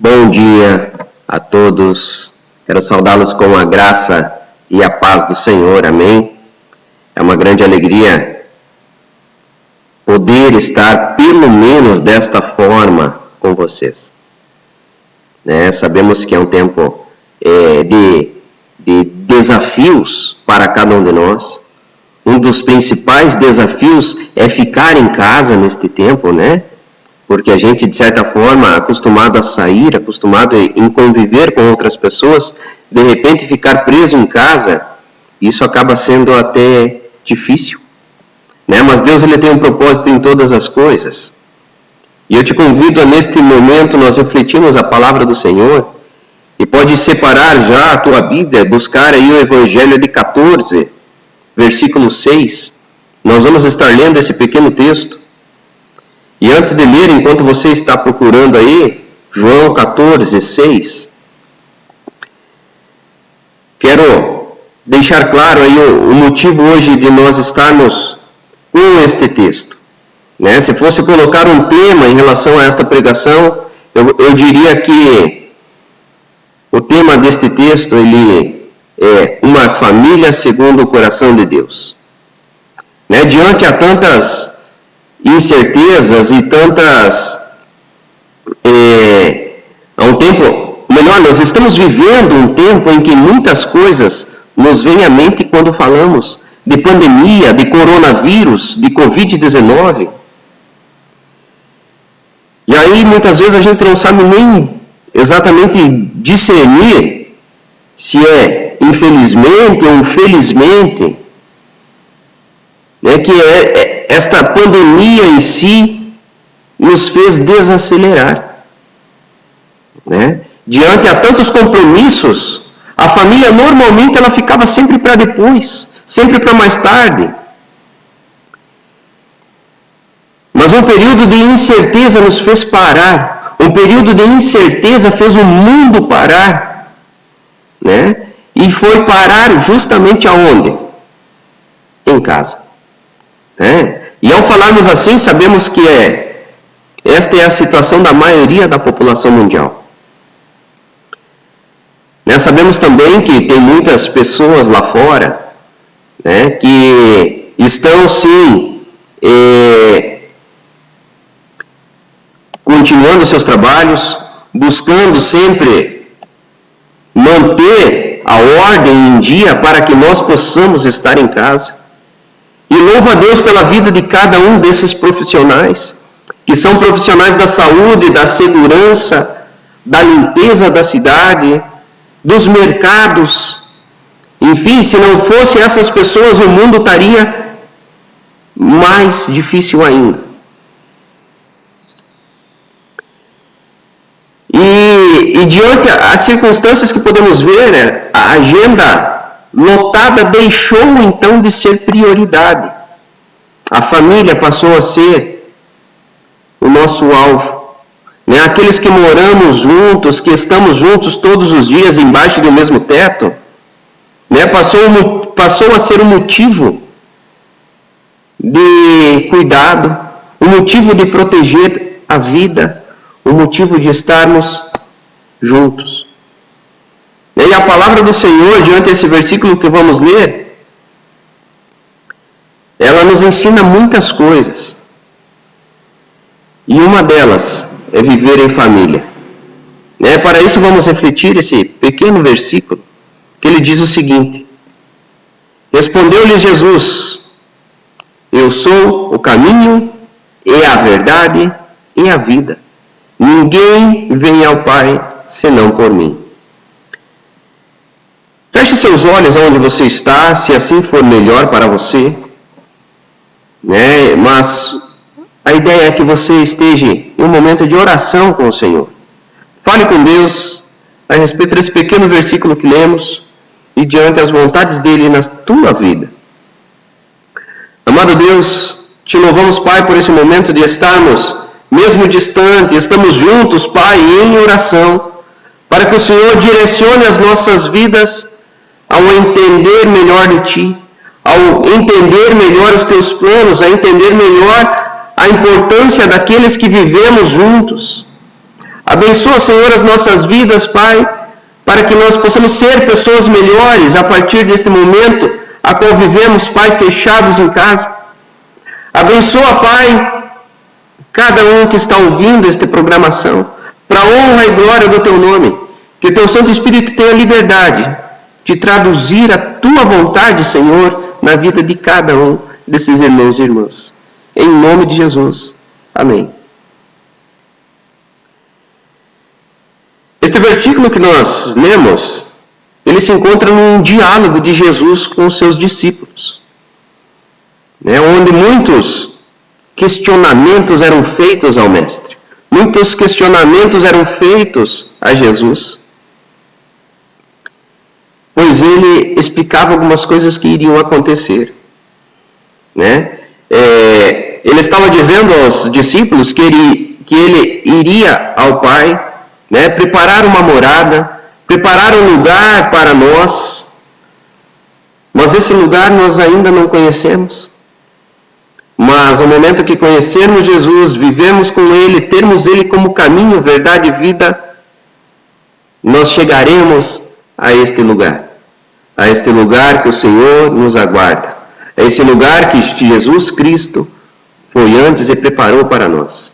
Bom dia a todos. Quero saudá-los com a graça e a paz do Senhor. Amém? É uma grande alegria poder estar, pelo menos desta forma, com vocês. Sabemos que é um tempo de desafios para cada um de nós. Um dos principais desafios é ficar em casa neste tempo, Porque a gente, de certa forma, acostumado a sair, acostumado em conviver com outras pessoas, de repente ficar preso em casa, isso acaba sendo até difícil. Mas Deus, Ele tem um propósito em todas as coisas. E eu te convido a, neste momento, nós refletirmos a palavra do Senhor, e pode separar já a tua Bíblia, buscar aí o Evangelho de 14, versículo 6. Nós vamos estar lendo esse pequeno texto. E antes de ler, enquanto você está procurando aí, João 14, 6, quero deixar claro aí o motivo hoje de nós estarmos com este texto. Se fosse colocar um tema em relação a esta pregação, eu diria que o tema deste texto, ele é uma família segundo o coração de Deus. Diante a tantas incertezas e tantas... nós estamos vivendo um tempo em que muitas coisas nos vêm à mente quando falamos de pandemia, de coronavírus, de Covid-19. E aí, muitas vezes, a gente não sabe nem exatamente discernir se é infelizmente ou felizmente, que esta pandemia em si nos fez desacelerar. Diante a tantos compromissos, a família normalmente ela ficava sempre para depois, sempre para mais tarde. Mas um período de incerteza nos fez parar. Um período de incerteza fez o mundo parar. E foi parar justamente aonde? Em casa. E ao falarmos assim, sabemos que esta é a situação da maioria da população mundial. Sabemos também que tem muitas pessoas lá fora que estão sim continuando seus trabalhos, buscando sempre manter a ordem em dia para que nós possamos estar em casa. E louvo a Deus pela vida de cada um desses profissionais, que são profissionais da saúde, da segurança, da limpeza da cidade, dos mercados. Enfim, se não fossem essas pessoas, o mundo estaria mais difícil ainda. E diante as circunstâncias que podemos ver, a agenda lotada deixou então de ser prioridade. A família passou a ser o nosso alvo. Aqueles que moramos juntos, que estamos juntos todos os dias embaixo do mesmo teto, passou a ser um motivo de cuidado, um motivo de proteger a vida, um motivo de estarmos juntos. E a palavra do Senhor, diante desse versículo que vamos ler, ela nos ensina muitas coisas. E uma delas é viver em família. Para isso vamos refletir esse pequeno versículo, que ele diz o seguinte: Respondeu-lhe Jesus: Eu sou o caminho e a verdade e a vida. Ninguém vem ao Pai senão por mim. Feche seus olhos onde você está, se assim for melhor para você. Mas a ideia é que você esteja em um momento de oração com o Senhor. Fale com Deus a respeito desse pequeno versículo que lemos e diante as vontades dele na tua vida. Amado Deus, te louvamos, Pai, por esse momento de estarmos, mesmo distante, estamos juntos, Pai, em oração, para que o Senhor direcione as nossas vidas ao entender melhor de Ti, ao entender melhor os Teus planos, a entender melhor a importância daqueles que vivemos juntos, Abençoa, Senhor, as nossas vidas, Pai, para que nós possamos ser pessoas melhores a partir deste momento a qual vivemos, Pai, fechados em casa. Abençoa, Pai, cada um que está ouvindo esta programação, para a honra e glória do Teu nome. Que Teu Santo Espírito tenha liberdade de traduzir a Tua vontade, Senhor, na vida de cada um desses irmãos e irmãs. Em nome de Jesus. Amém. Este versículo que nós lemos, ele se encontra num diálogo de Jesus com os seus discípulos, onde muitos questionamentos eram feitos ao Mestre. Muitos questionamentos eram feitos a Jesus, pois ele explicava algumas coisas que iriam acontecer. Ele estava dizendo aos discípulos que ele iria ao Pai, preparar uma morada, preparar um lugar para nós, mas esse lugar nós ainda não conhecemos. Mas no momento que conhecermos Jesus, vivemos com Ele, termos Ele como caminho, verdade e vida, nós chegaremos a este lugar que o Senhor nos aguarda, a esse lugar que Jesus Cristo foi antes e preparou para nós.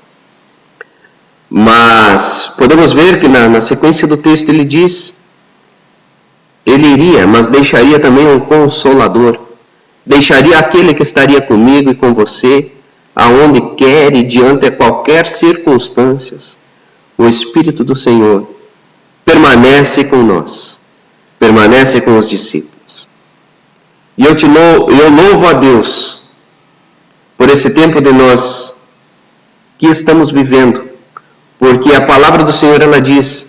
Mas podemos ver que na sequência do texto ele diz, ele iria, mas deixaria também um Consolador, deixaria aquele que estaria comigo e com você, aonde quer e diante de qualquer circunstância. O Espírito do Senhor permanece com nós, permanece com os discípulos. E eu louvo a Deus por esse tempo de nós que estamos vivendo, porque a palavra do Senhor, ela diz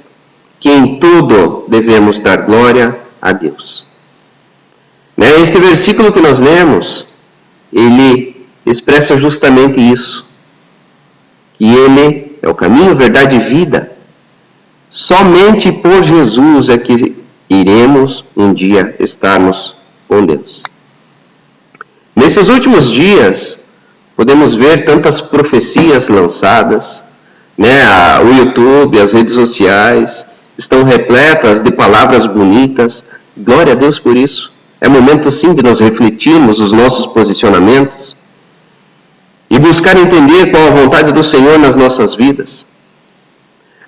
que em tudo devemos dar glória a Deus. Este versículo que nós lemos, ele expressa justamente isso, que Ele é o caminho, verdade e vida. Somente por Jesus é que iremos um dia estarmos com Deus. Nesses últimos dias, podemos ver tantas profecias lançadas, o YouTube, as redes sociais, estão repletas de palavras bonitas. Glória a Deus por isso. É momento sim de nós refletirmos os nossos posicionamentos e buscar entender qual a vontade do Senhor nas nossas vidas.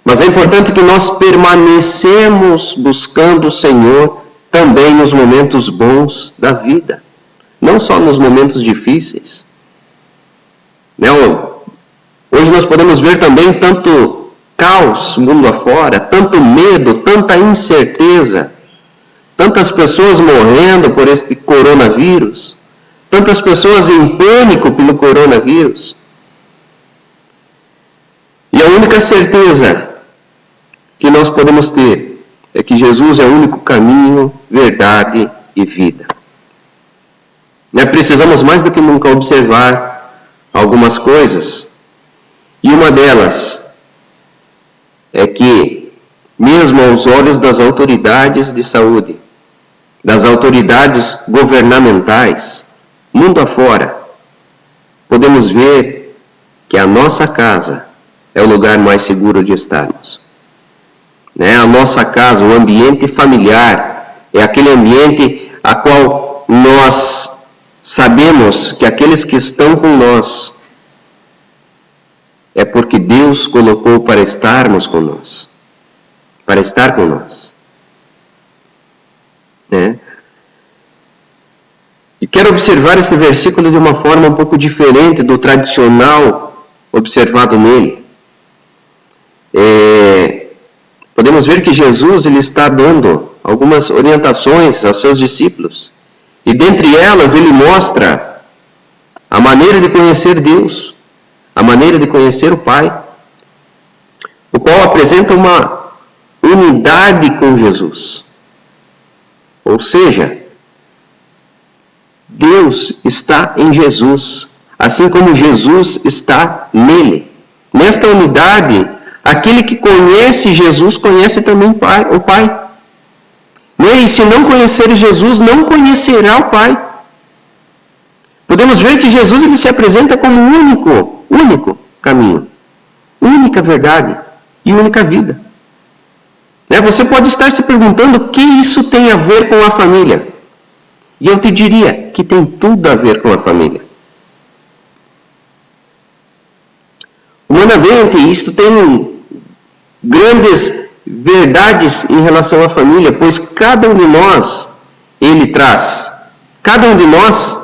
Mas é importante que nós permanecemos buscando o Senhor também nos momentos bons da vida, não só nos momentos difíceis. Hoje nós podemos ver também tanto caos mundo afora, tanto medo, tanta incerteza, tantas pessoas morrendo por este coronavírus, tantas pessoas em pânico pelo coronavírus. E a única certeza que nós podemos ter é que Jesus é o único caminho, verdade e vida. Precisamos mais do que nunca observar algumas coisas, e uma delas é que, mesmo aos olhos das autoridades de saúde, das autoridades governamentais, mundo afora, podemos ver que a nossa casa é o lugar mais seguro de estarmos. A nossa casa, o ambiente familiar, é aquele ambiente a qual nós sabemos que aqueles que estão com nós é porque Deus colocou para estarmos com nós, para estar com nós. E quero observar esse versículo de uma forma um pouco diferente do tradicional observado nele. Podemos ver que Jesus ele está dando algumas orientações aos seus discípulos. E dentre elas ele mostra a maneira de conhecer Deus, a maneira de conhecer o Pai, o qual apresenta uma unidade com Jesus. Ou seja, Deus está em Jesus, assim como Jesus está nele. Nesta unidade, aquele que conhece Jesus conhece também o Pai. E se não conhecer Jesus, não conhecerá o Pai. Podemos ver que Jesus ele se apresenta como o único caminho, única verdade e única vida. Você pode estar se perguntando o que isso tem a ver com a família. E eu te diria que tem tudo a ver com a família. Humanamente, isto tem grandes verdades em relação à família, pois cada um de nós, cada um de nós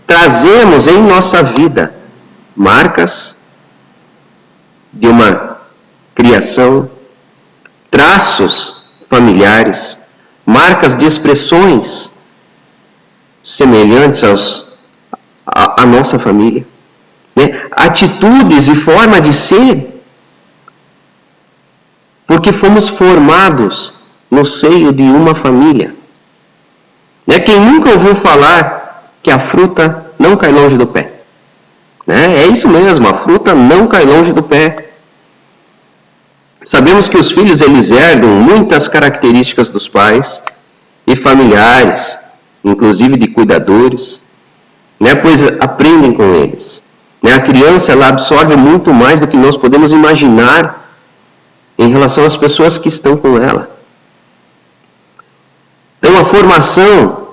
trazemos em nossa vida marcas de uma criação, traços familiares, marcas de expressões semelhantes à nossa família, atitudes e forma de ser, porque fomos formados no seio de uma família. Quem nunca ouviu falar que a fruta não cai longe do pé? É isso mesmo, a fruta não cai longe do pé. Sabemos que os filhos eles herdam muitas características dos pais e familiares, inclusive de cuidadores, pois aprendem com eles. A criança ela absorve muito mais do que nós podemos imaginar em relação às pessoas que estão com ela. Então a formação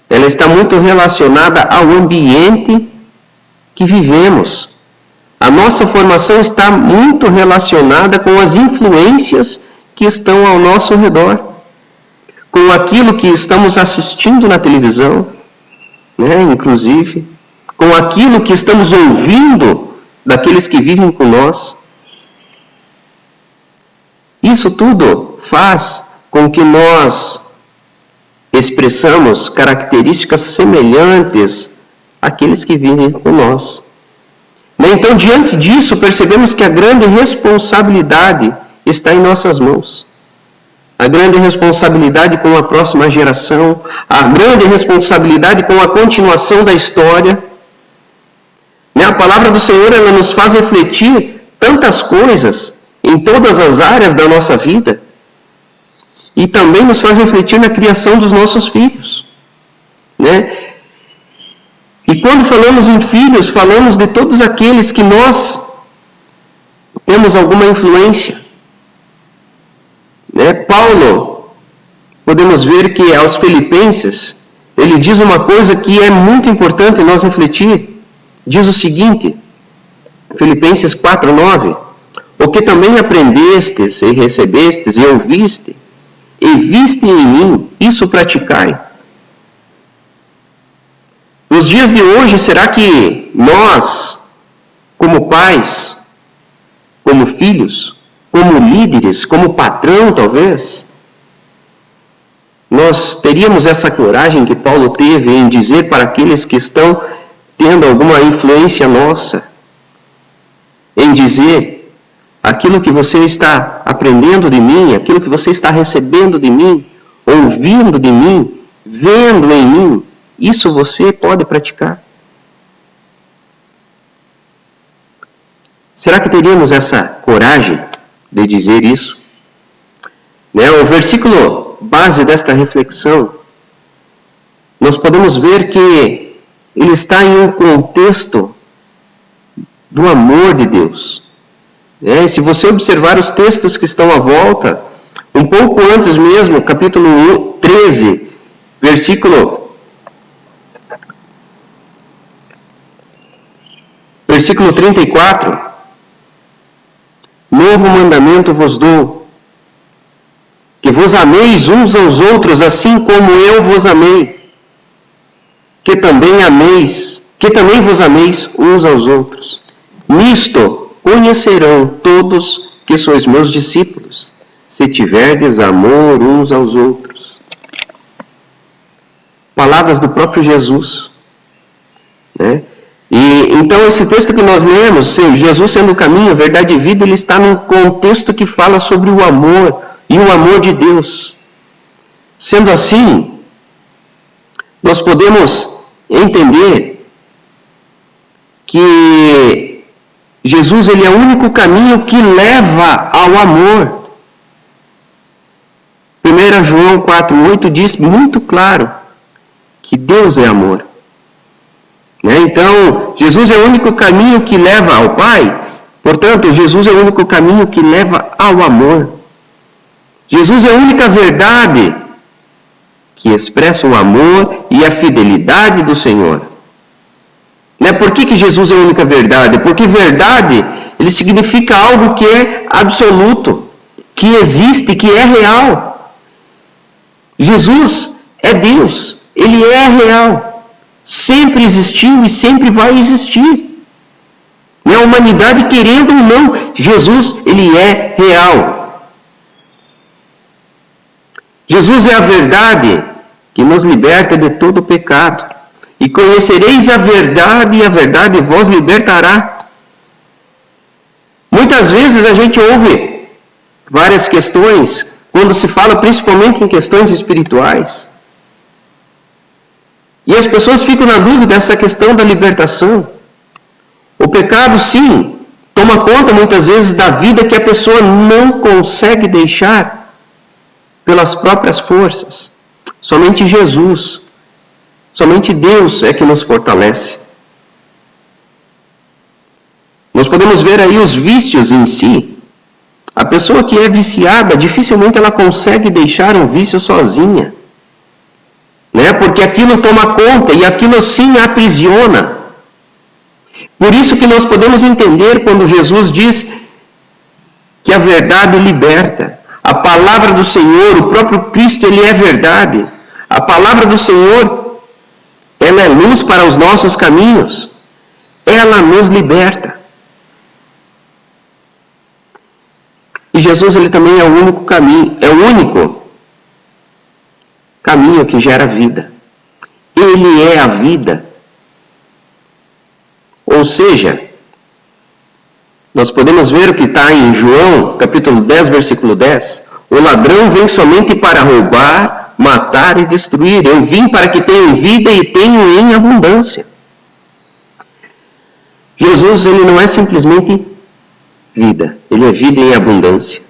ela está muito relacionada ao ambiente que vivemos. A nossa formação está muito relacionada com as influências que estão ao nosso redor, com aquilo que estamos assistindo na televisão, inclusive, com aquilo que estamos ouvindo daqueles que vivem com nós. Isso tudo faz com que nós expressamos características semelhantes àqueles que vivem com nós. Então, diante disso, percebemos que a grande responsabilidade está em nossas mãos. A grande responsabilidade com a próxima geração, a grande responsabilidade com a continuação da história. A palavra do Senhor ela nos faz refletir tantas coisas em todas as áreas da nossa vida e também nos faz refletir na criação dos nossos filhos. E quando falamos em filhos, falamos de todos aqueles que nós temos alguma influência. Paulo, podemos ver que aos Filipenses, ele diz uma coisa que é muito importante nós refletir. Diz o seguinte, Filipenses 4:9, o que também aprendestes e recebestes e ouviste, e viste em mim, isso praticai. Nos dias de hoje, será que nós, como pais, como filhos, como líderes, como patrão talvez, nós teríamos essa coragem que Paulo teve em dizer para aqueles que estão tendo alguma influência nossa, em dizer aquilo que você está aprendendo de mim, aquilo que você está recebendo de mim, ouvindo de mim, vendo em mim, isso você pode praticar? Será que teríamos essa coragem de dizer isso? O versículo base desta reflexão, nós podemos ver que ele está em um contexto do amor de Deus. Se você observar os textos que estão à volta, um pouco antes mesmo, capítulo 13, versículo 34, novo mandamento vos dou, que vos ameis uns aos outros, assim como eu vos amei, que também vos ameis uns aos outros. Nisto conhecerão todos que sois meus discípulos, se tiverdes amor uns aos outros. Palavras do próprio Jesus, E então esse texto que nós lemos, Jesus sendo o caminho, a verdade e vida, ele está num contexto que fala sobre o amor e o amor de Deus. Sendo assim, nós podemos entender que Jesus ele é o único caminho que leva ao amor. 1 João 4:8 diz muito claro que Deus é amor. Então, Jesus é o único caminho que leva ao Pai Portanto, Jesus é o único caminho que leva ao amor. Jesus é a única verdade que expressa o amor e a fidelidade do Senhor. Né? Por que Jesus é a única verdade? Porque verdade, ele significa algo que é absoluto, que existe, que é real. Jesus é Deus, ele é real. Sempre existiu e sempre vai existir. E a humanidade, querendo ou não, Jesus, ele é real. Jesus é a verdade que nos liberta de todo o pecado. E conhecereis a verdade, e a verdade vos libertará. Muitas vezes a gente ouve várias questões, quando se fala principalmente em questões espirituais. E as pessoas ficam na dúvida dessa questão da libertação. O pecado, sim, toma conta muitas vezes da vida que a pessoa não consegue deixar pelas próprias forças. Somente Jesus, somente Deus é que nos fortalece. Nós podemos ver aí os vícios em si. A pessoa que é viciada, dificilmente ela consegue deixar um vício sozinha. Né? Porque aquilo toma conta e aquilo sim a aprisiona. Por isso que nós podemos entender quando Jesus diz que a verdade liberta. A palavra do Senhor, o próprio Cristo, ele é verdade. A palavra do Senhor, ela é luz para os nossos caminhos. Ela nos liberta. E Jesus, ele também é o único caminho, que gera vida. Ele é a vida. Ou seja, nós podemos ver o que está em João, capítulo 10, versículo 10. O ladrão vem somente para roubar, matar e destruir. Eu vim para que tenham vida e tenham em abundância. Jesus, ele não é simplesmente vida. Ele é vida em abundância.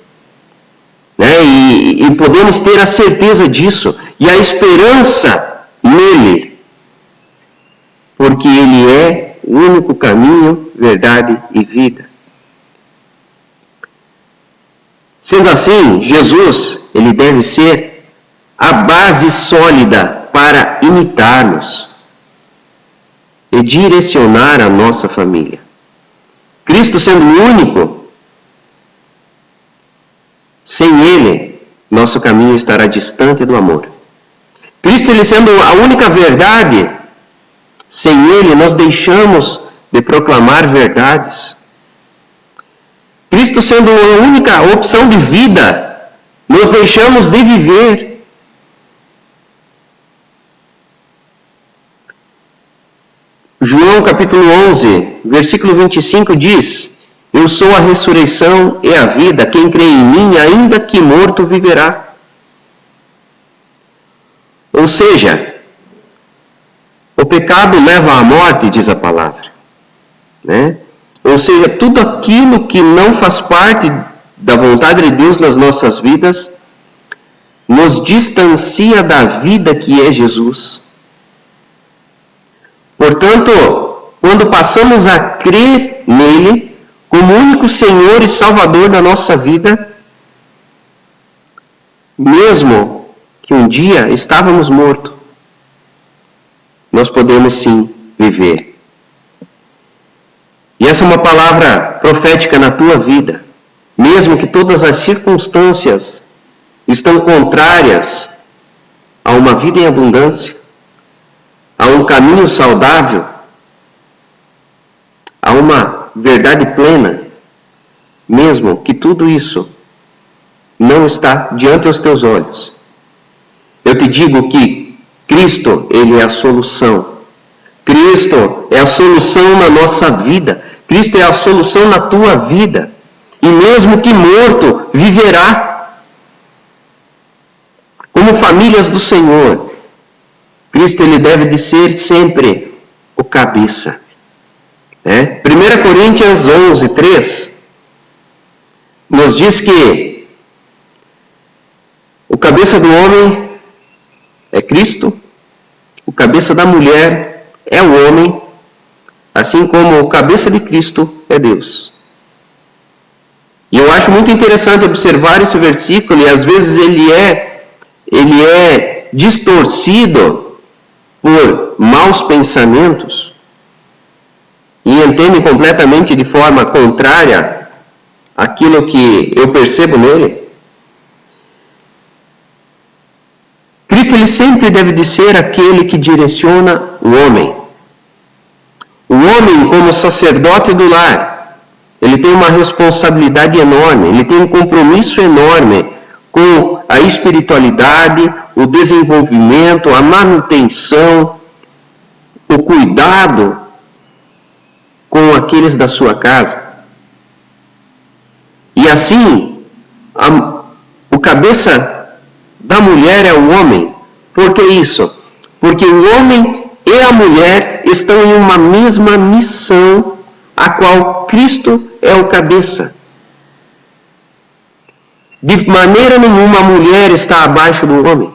Né? E podemos ter a certeza disso. E a esperança nele. Porque ele é o único caminho, verdade e vida. Sendo assim, Jesus, ele deve ser a base sólida para imitar-nos e direcionar a nossa família. Cristo sendo o único, sem ele, nosso caminho estará distante do amor. Cristo, ele sendo a única verdade, sem ele nós deixamos de proclamar verdades. Cristo sendo a única opção de vida, nós deixamos de viver. João capítulo 11, versículo 25 diz: Eu sou a ressurreição e a vida, quem crê em mim, ainda que morto, viverá. Ou seja, o pecado leva à morte, diz a palavra. Né? Ou seja, tudo aquilo que não faz parte da vontade de Deus nas nossas vidas, nos distancia da vida que é Jesus. Portanto, quando passamos a crer nele, como único Senhor e Salvador da nossa vida, mesmo que um dia estávamos mortos, nós podemos sim viver. E essa é uma palavra profética na tua vida. Mesmo que todas as circunstâncias estão contrárias a uma vida em abundância, a um caminho saudável, a uma verdade plena, mesmo que tudo isso não está diante dos teus olhos, eu te digo que Cristo, ele é a solução. Cristo é a solução na nossa vida. Cristo é a solução na tua vida. E mesmo que morto, viverá. Como famílias do Senhor, Cristo, ele deve de ser sempre o cabeça. 1 Coríntios 11, 3 nos diz que o cabeça do homem é Cristo, o cabeça da mulher é o homem, assim como o cabeça de Cristo é Deus. E eu acho muito interessante observar esse versículo, e às vezes ele é distorcido por maus pensamentos e entende completamente de forma contrária aquilo que eu percebo nele. Cristo ele sempre deve de ser aquele que direciona o homem. O homem, como sacerdote do lar, ele tem uma responsabilidade enorme, ele tem um compromisso enorme com a espiritualidade, o desenvolvimento, a manutenção, o cuidado com aqueles da sua casa. E assim, o cabeça da mulher é o homem. Por que isso? Porque o homem e a mulher estão em uma mesma missão, a qual Cristo é o cabeça. De maneira nenhuma a mulher está abaixo do homem.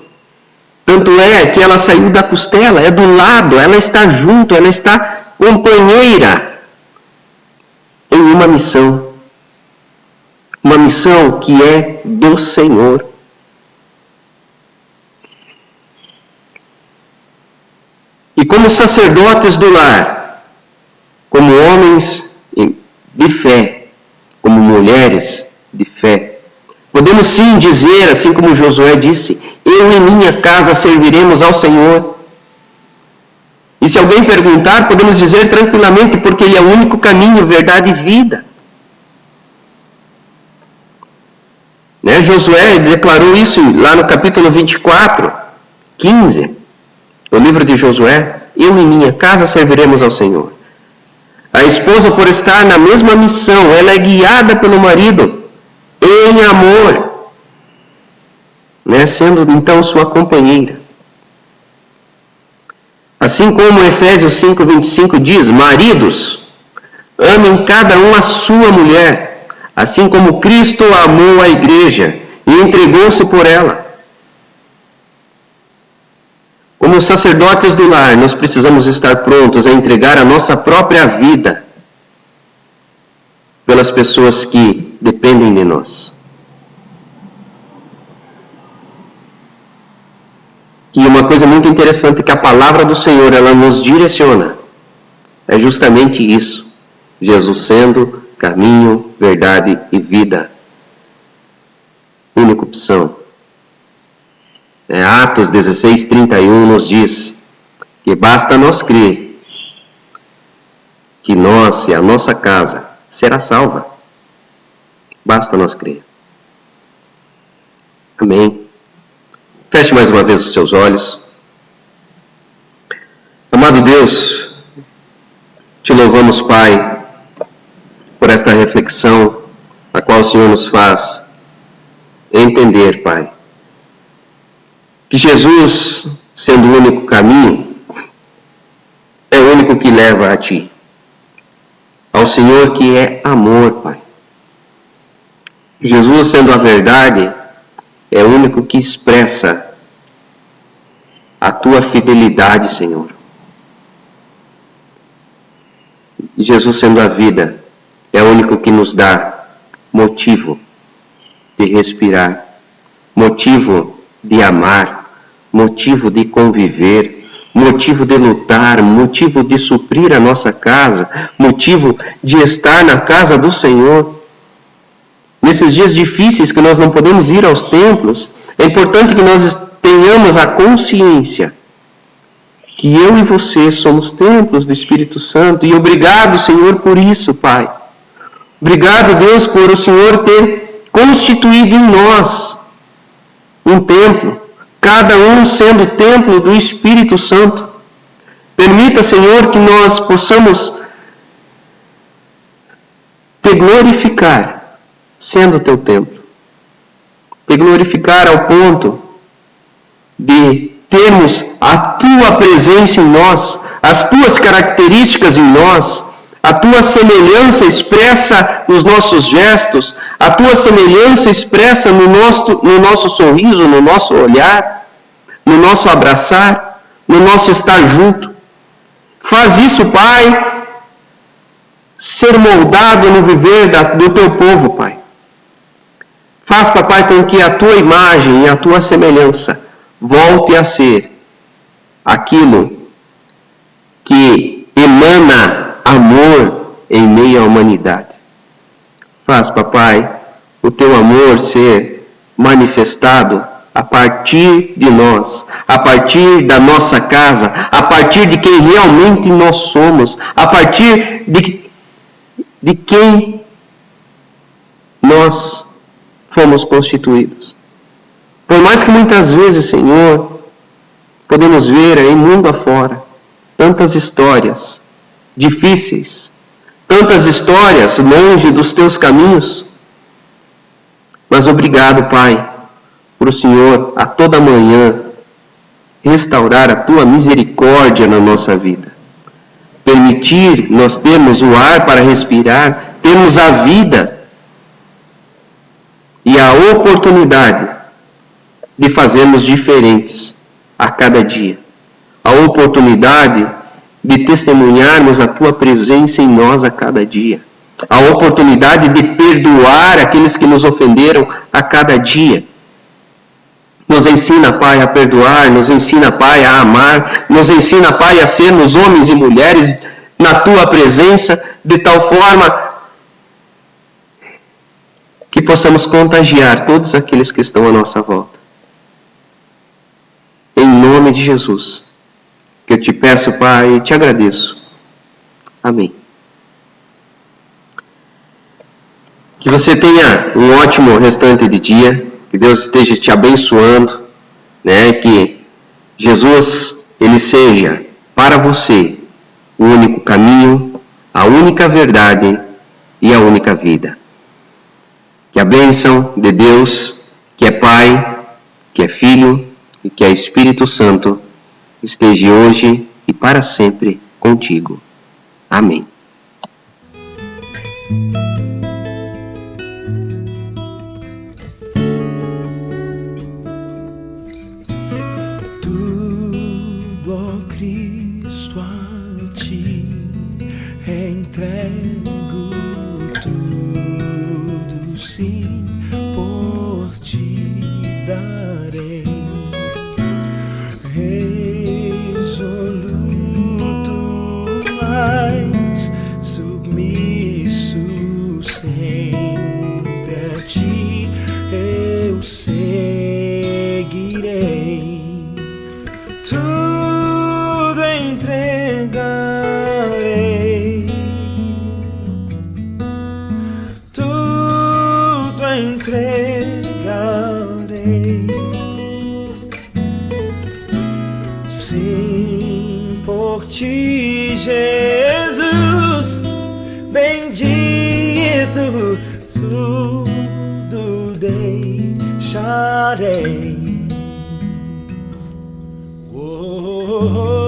Tanto é que ela saiu da costela, é do lado, ela está junto, ela está companheira em uma missão. Uma missão que é do Senhor. E como sacerdotes do lar, como homens de fé, como mulheres de fé, podemos sim dizer, assim como Josué disse, eu e minha casa serviremos ao Senhor. E se alguém perguntar, podemos dizer tranquilamente, porque Ele é o único caminho, verdade e vida. Né? Josué declarou isso lá no capítulo 24, 15. No livro de Josué, eu e minha casa serviremos ao Senhor. A esposa, por estar na mesma missão, ela é guiada pelo marido em amor, né? Sendo então sua companheira. Assim como Efésios 5:25 diz, maridos, amem cada um a sua mulher, assim como Cristo amou a igreja e entregou-se por ela. Como sacerdotes do lar, nós precisamos estar prontos a entregar a nossa própria vida pelas pessoas que dependem de nós. E uma coisa muito interessante que a palavra do Senhor, ela nos direciona, é justamente isso. Jesus sendo caminho, verdade e vida. Única opção. Atos 16:31 nos diz que basta nós crer que nós e a nossa casa será salva. Basta nós crer. Amém. Feche mais uma vez os seus olhos. Amado Deus, te louvamos, Pai, por esta reflexão, a qual o Senhor nos faz entender, Pai, que Jesus, sendo o único caminho, é o único que leva a Ti. Ao Senhor que é amor, Pai. Jesus, sendo a verdade, é o único que expressa a Tua fidelidade, Senhor. E Jesus, sendo a vida, é o único que nos dá motivo de respirar, motivo de amar, motivo de conviver, motivo de lutar, motivo de suprir a nossa casa, motivo de estar na casa do Senhor. Nesses dias difíceis que nós não podemos ir aos templos, é importante que nós tenhamos a consciência que eu e você somos templos do Espírito Santo. E obrigado, Senhor, por isso, Pai. Obrigado, Deus, por o Senhor ter constituído em nós um templo, cada um sendo templo do Espírito Santo. Permita, Senhor, que nós possamos te glorificar, sendo teu templo. Te glorificar ao ponto de termos a tua presença em nós, as tuas características em nós, a tua semelhança expressa nos nossos gestos, a tua semelhança expressa no nosso sorriso, no nosso olhar, no nosso abraçar, no nosso estar junto. Faz isso, Pai, ser moldado no viver do teu povo, Pai. Faz, papai, com que a tua imagem e a tua semelhança volte a ser aquilo que emana amor em meio à humanidade. Faz, papai, o teu amor ser manifestado a partir de nós, a partir da nossa casa, a partir de quem realmente nós somos, a partir de quem nós fomos constituídos. Por mais que muitas vezes, Senhor, podemos ver aí mundo afora tantas histórias difíceis, tantas histórias longe dos teus caminhos, mas obrigado, Pai, por o Senhor a toda manhã restaurar a tua misericórdia na nossa vida. Permitir nós termos o ar para respirar, termos a vida e a oportunidade de fazermos diferentes a cada dia. A oportunidade de testemunharmos a tua presença em nós a cada dia. A oportunidade de perdoar aqueles que nos ofenderam a cada dia. Nos ensina, Pai, a perdoar, nos ensina, Pai, a amar, nos ensina, Pai, a sermos homens e mulheres na tua presença, de tal forma que possamos contagiar todos aqueles que estão à nossa volta. Em nome de Jesus, que eu te peço, Pai, e te agradeço. Amém. Que você tenha um ótimo restante de dia, que Deus esteja te abençoando, né? Que Jesus, ele seja para você o único caminho, a única verdade e a única vida. Que a bênção de Deus, que é Pai, que é Filho e que é Espírito Santo, esteja hoje e para sempre contigo. Amém. Tudo, ó Cristo, a ti entrego, tudo sim por ti darei. Resoluto, mas submisso sempre a ti eu seguirei. Tudo entregarei, tudo entregarei. Sim, por ti, Jesus, bendito, tudo deixarei. Oh, oh, oh.